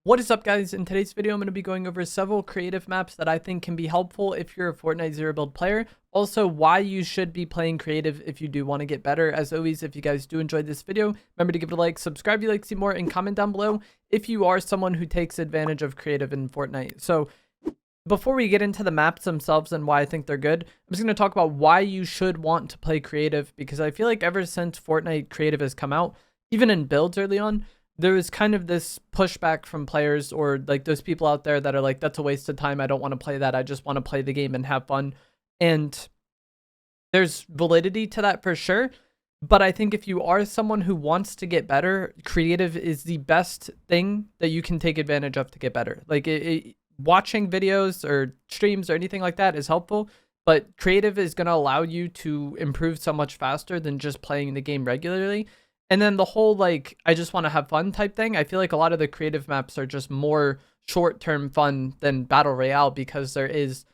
What is up, guys? In today's video, I'm going to be going over several creative maps that I think can be helpful if you're a Fortnite Zero Build player. Also, why you should be playing creative if you do want to get better. As always, if you guys do enjoy this video, remember to give it a like, subscribe if you like to see more, and comment down below if you are someone who takes advantage of creative in Fortnite. So before we get into the maps themselves and why I think they're good, I'm just going to talk about why you should want to play creative, because I feel like ever since Fortnite creative has come out, even in builds early on, there is kind of this pushback from players, or like those people out there that are like, that's a waste of time. I don't want to play that. I just want to play the game and have fun. And there's validity to that for sure. But I think if you are someone who wants to get better, creative is the best thing that you can take advantage of to get better. Like watching videos or streams or anything like that is helpful, but creative is going to allow you to improve so much faster than just playing the game regularly. And then the whole, like, I just want to have fun type thing, I feel like a lot of the creative maps are just more short-term fun than Battle Royale, because there is,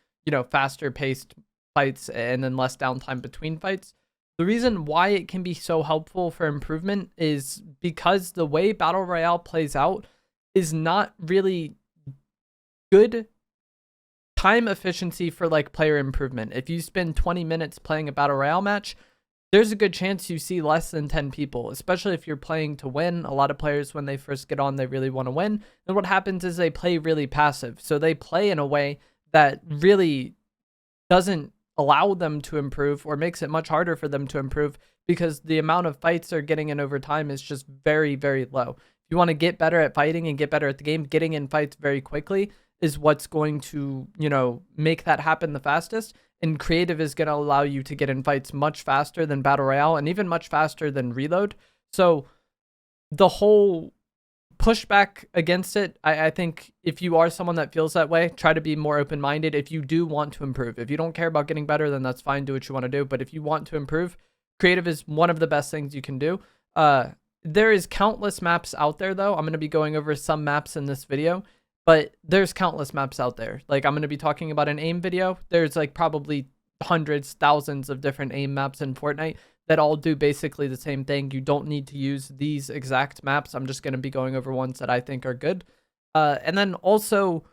faster paced fights and then less downtime between fights. The reason why it can be so helpful for improvement is because the way Battle Royale plays out is not really good time efficiency for like player improvement. If you spend 20 minutes playing a Battle Royale match, there's a good chance you see less than 10 people, especially if you're playing to win. A lot of players, when they first get on, they really want to win. And what happens is they play really passive. So they play in a way that really doesn't allow them to improve, or makes it much harder for them to improve, because the amount of fights they're getting in over time is just very, very low. If you want to get better at fighting and get better at the game, getting in fights very quickly is what's going to, make that happen the fastest. And creative is going to allow you to get in fights much faster than Battle Royale, and even much faster than Reload. So the whole pushback against it, I think if you are someone that feels that way, try to be more open-minded. If you do want to improve, if you don't care about getting better, then that's fine. Do what you want to do. But if you want to improve, creative is one of the best things you can do. There is countless maps out there, though. I'm going to be going over some maps in this video, but there's countless maps out there. Like, I'm going to be talking about an aim video. There's like probably hundreds, thousands of different aim maps in Fortnite that all do basically the same thing. You don't need to use these exact maps. I'm just going to be going over ones that I think are good. And then also,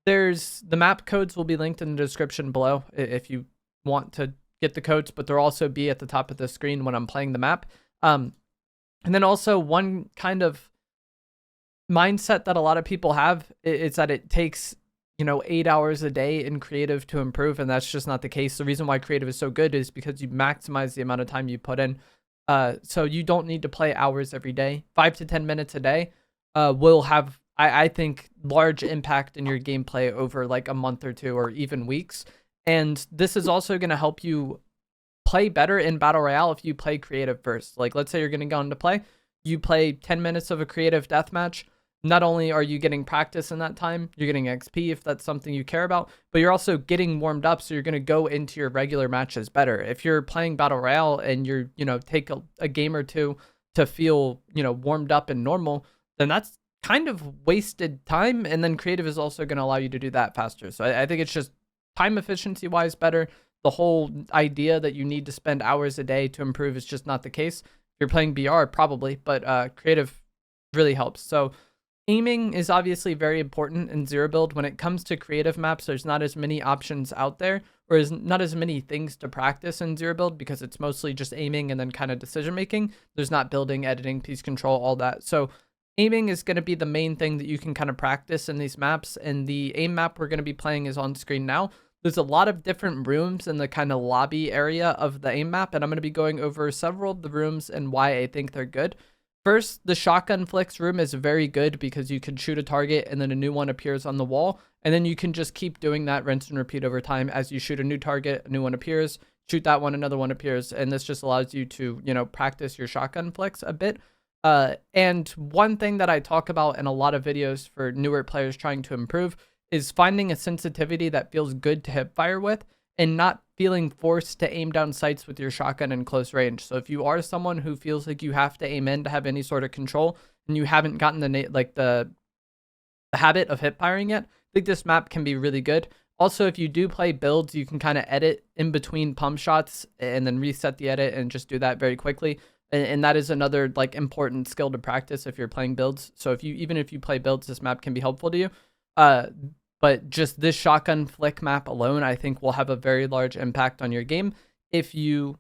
there's the map codes will be linked in the description below if you want to get the codes, but they'll also be at the top of the screen when I'm playing the map. And then also, one kind of mindset that a lot of people have is that it takes 8 hours a day in creative to improve, and that's just not the case. The reason why creative is so good is because you maximize the amount of time you put in. So you don't need to play hours every day. 5 to 10 minutes a day will have, I think, large impact in your gameplay over like a month or two, or even weeks. And this is also going to help you play better in Battle Royale if you play creative first. Like, let's say you're going to go into play, you play 10 minutes of a creative deathmatch. Not only are you getting practice in that time, you're getting XP if that's something you care about, but you're also getting warmed up, so you're going to go into your regular matches better. If you're playing Battle Royale and you're, take a game or two to feel, warmed up and normal, then that's kind of wasted time, and then creative is also going to allow you to do that faster. So I think it's just time efficiency-wise better. The whole idea that you need to spend hours a day to improve is just not the case. If you're playing BR, probably, but creative really helps. So aiming is obviously very important in Zero Build. When it comes to creative maps, there's not as many options out there, or not as many things to practice in Zero Build, because it's mostly just aiming and then kind of decision making. There's not building, editing, piece control, all that. So aiming is going to be the main thing that you can kind of practice in these maps. And the aim map we're going to be playing is on screen now. There's a lot of different rooms in the kind of lobby area of the aim map, and I'm going to be going over several of the rooms and why I think they're good. First, the shotgun flicks room is very good because you can shoot a target and then a new one appears on the wall. And then you can just keep doing that, rinse and repeat over time. As you shoot a new target, a new one appears, shoot that one, another one appears. And this just allows you to, practice your shotgun flicks a bit. And one thing that I talk about in a lot of videos for newer players trying to improve is finding a sensitivity that feels good to hip fire with, and not feeling forced to aim down sights with your shotgun in close range. So if you are someone who feels like you have to aim in to have any sort of control, and you haven't gotten the habit of hip firing yet, I think this map can be really good. Also, if you do play builds, you can kind of edit in between pump shots and then reset the edit and just do that very quickly. And that is another like important skill to practice if you're playing builds. So even if you play builds, this map can be helpful to you. But just this shotgun flick map alone, I think will have a very large impact on your game if you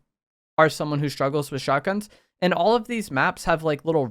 are someone who struggles with shotguns. And all of these maps have like little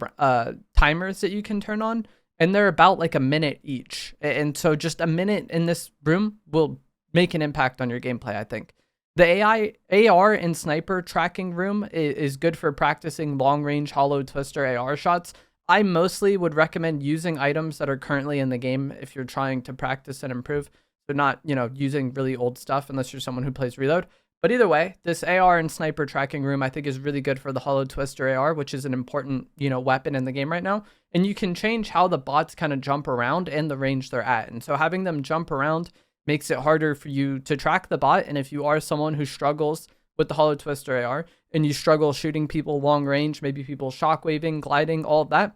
timers that you can turn on, and they're about like a minute each. And so just a minute in this room will make an impact on your gameplay, I think. The AR and sniper tracking room is good for practicing long-range hollow twister AR shots. I mostly would recommend using items that are currently in the game if you're trying to practice and improve. So not, using really old stuff unless you're someone who plays reload. But either way, this AR and sniper tracking room I think is really good for the hollow twister AR, which is an important, weapon in the game right now. And you can change how the bots kind of jump around and the range they're at. And so having them jump around makes it harder for you to track the bot. And if you are someone who struggles with the hollow twister AR and you struggle shooting people long range, maybe people shockwaving, gliding, all of that,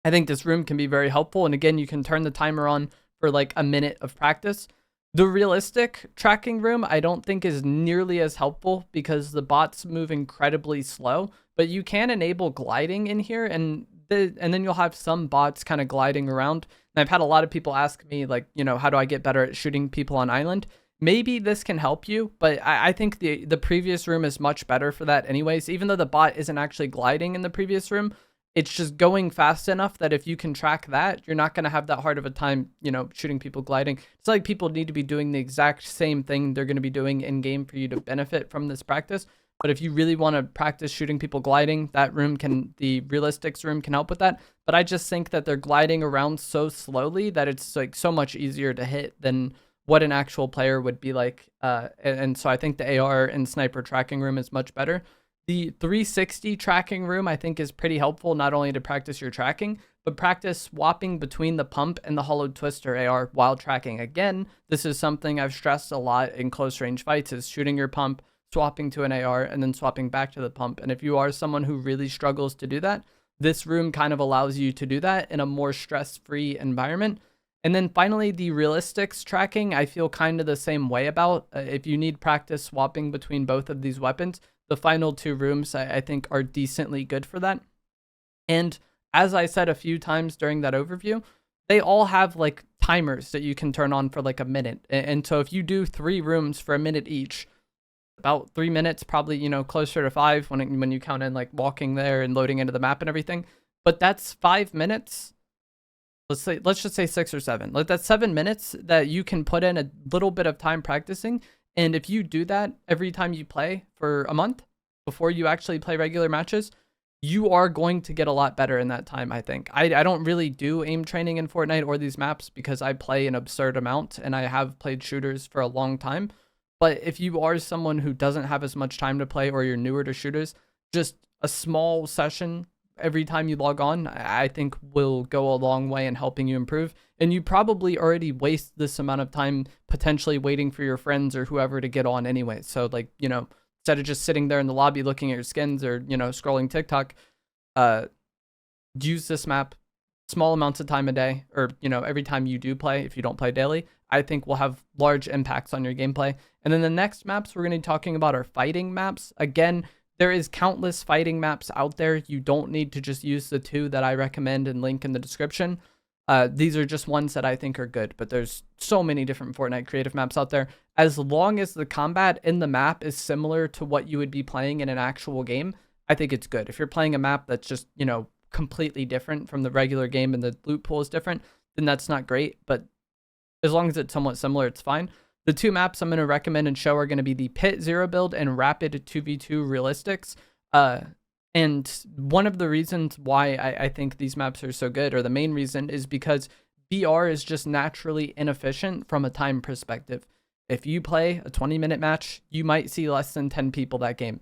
I think this room can be very helpful. And again, you can turn the timer on for like a minute of practice. The realistic tracking room, I don't think is nearly as helpful because the bots move incredibly slow, but you can enable gliding in here, and then you'll have some bots kind of gliding around. And I've had a lot of people ask me like, how do I get better at shooting people on island? Maybe this can help you, but I think the previous room is much better for that anyways. Even though the bot isn't actually gliding in the previous room, it's just going fast enough that if you can track that, you're not going to have that hard of a time, shooting people gliding. It's like people need to be doing the exact same thing they're going to be doing in game for you to benefit from this practice. But if you really want to practice shooting people gliding, the realistics room can help with that. But I just think that they're gliding around so slowly that it's like so much easier to hit than what an actual player would be like. And so I think the AR and sniper tracking room is much better. The 360 tracking room, I think, is pretty helpful, not only to practice your tracking, but practice swapping between the pump and the hollow twister AR while tracking. Again, this is something I've stressed a lot in close range fights, is shooting your pump, swapping to an AR, and then swapping back to the pump. And if you are someone who really struggles to do that, this room kind of allows you to do that in a more stress-free environment. And then finally, the realistics tracking, I feel kind of the same way about. If you need practice swapping between both of these weapons, the final two rooms, I think, are decently good for that. And as I said a few times during that overview, they all have like timers that you can turn on for like a minute. And so if you do 3 rooms for a minute each, about 3 minutes, probably, closer to 5 when you count in like walking there and loading into the map and everything. But that's 5 minutes. Let's just say 6 or 7. Like that's 7 minutes that you can put in a little bit of time practicing. And if you do that every time you play for a month before you actually play regular matches, you are going to get a lot better in that time, I think. I don't really do aim training in Fortnite or these maps because I play an absurd amount and I have played shooters for a long time. But if you are someone who doesn't have as much time to play or you're newer to shooters, just a small session every time you log on, I think will go a long way in helping you improve. And you probably already waste this amount of time potentially waiting for your friends or whoever to get on anyway. So like, instead of just sitting there in the lobby looking at your skins or, scrolling TikTok, use this map small amounts of time a day, or, every time you do play, if you don't play daily, I think will have large impacts on your gameplay. And then the next maps we're going to be talking about are fighting maps. Again, there is countless fighting maps out there. You don't need to just use the 2 that I recommend and link in the description. These are just ones that I think are good, but there's so many different Fortnite creative maps out there. As long as the combat in the map is similar to what you would be playing in an actual game, I think it's good. If you're playing a map that's just, completely different from the regular game and the loot pool is different, then that's not great. But as long as it's somewhat similar, it's fine. The 2 maps I'm going to recommend and show are going to be the Pit Zero build and Rapid 2v2 Realistics. And one of the reasons why I think these maps are so good, or the main reason, is because BR is just naturally inefficient from a time perspective. If you play a 20-minute match, you might see less than 10 people that game.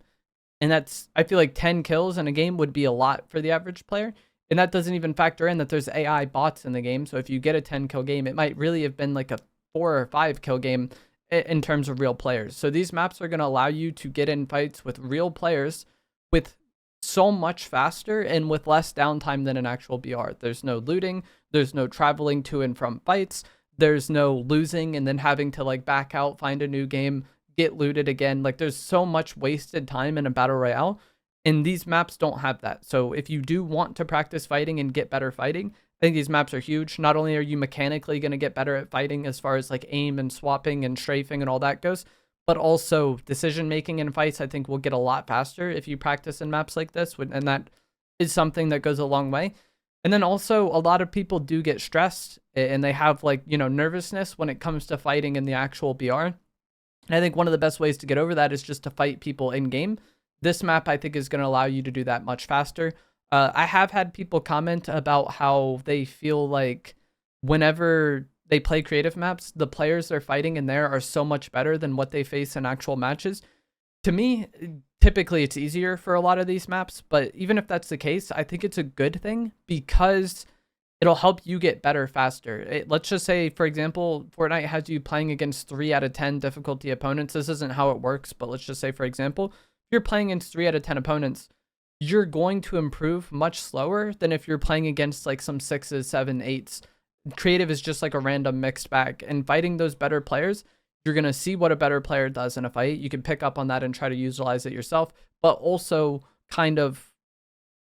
And I feel like 10 kills in a game would be a lot for the average player. And that doesn't even factor in that there's AI bots in the game. So if you get a 10-kill game, it might really have been like a 4 or 5-kill game in terms of real players. So these maps are going to allow you to get in fights with real players with so much faster and with less downtime than an actual BR. There's no looting. There's no traveling to and from fights. There's no losing and then having to like back out, find a new game, get looted again. Like there's so much wasted time in a battle royale. And these maps don't have that. So if you do want to practice fighting and get better fighting, I think these maps are huge. Not only are you mechanically going to get better at fighting as far as like aim and swapping and strafing and all that goes, but also decision making in fights, I think will get a lot faster if you practice in maps like this. And that is something that goes a long way. And then also a lot of people do get stressed and they have like, nervousness when it comes to fighting in the actual BR. And I think one of the best ways to get over that is just to fight people in game. This map, I think, is going to allow you to do that much faster. I have had people comment about how they feel like whenever they play creative maps, the players they're fighting in there are so much better than what they face in actual matches. To me, typically it's easier for a lot of these maps, but even if that's the case, I think it's a good thing because it'll help you get better faster. Let's just say, for example, Fortnite has you playing against 3 out of 10 difficulty opponents. This isn't how it works, but let's just say, for example, if you're playing against 3 out of 10 opponents, you're going to improve much slower than if you're playing against like some 6s, 7, 8s. Creative is just like a random mixed bag. And fighting those better players, you're going to see what a better player does in a fight. You can pick up on that and try to utilize it yourself, but also kind of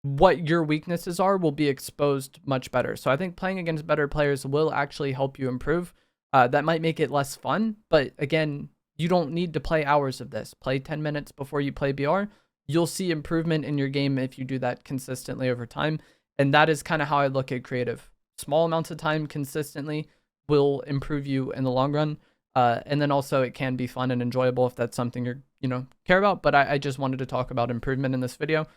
what your weaknesses are will be exposed much better. So I think playing against better players will actually help you improve. That might make it less fun, but again, you don't need to play hours of this. Play 10 minutes before you play BR. You'll see improvement in your game if you do that consistently over time. And that is kind of how I look at creative. Small amounts of time consistently will improve you in the long run. And then also it can be fun and enjoyable if that's something you're, care about. But I just wanted to talk about improvement in this video.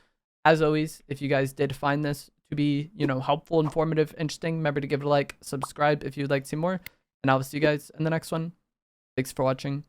As always, if you guys did find this to be, helpful, informative, interesting, remember to give it a like, subscribe if you'd like to see more. And I will see you guys in the next one. Thanks for watching.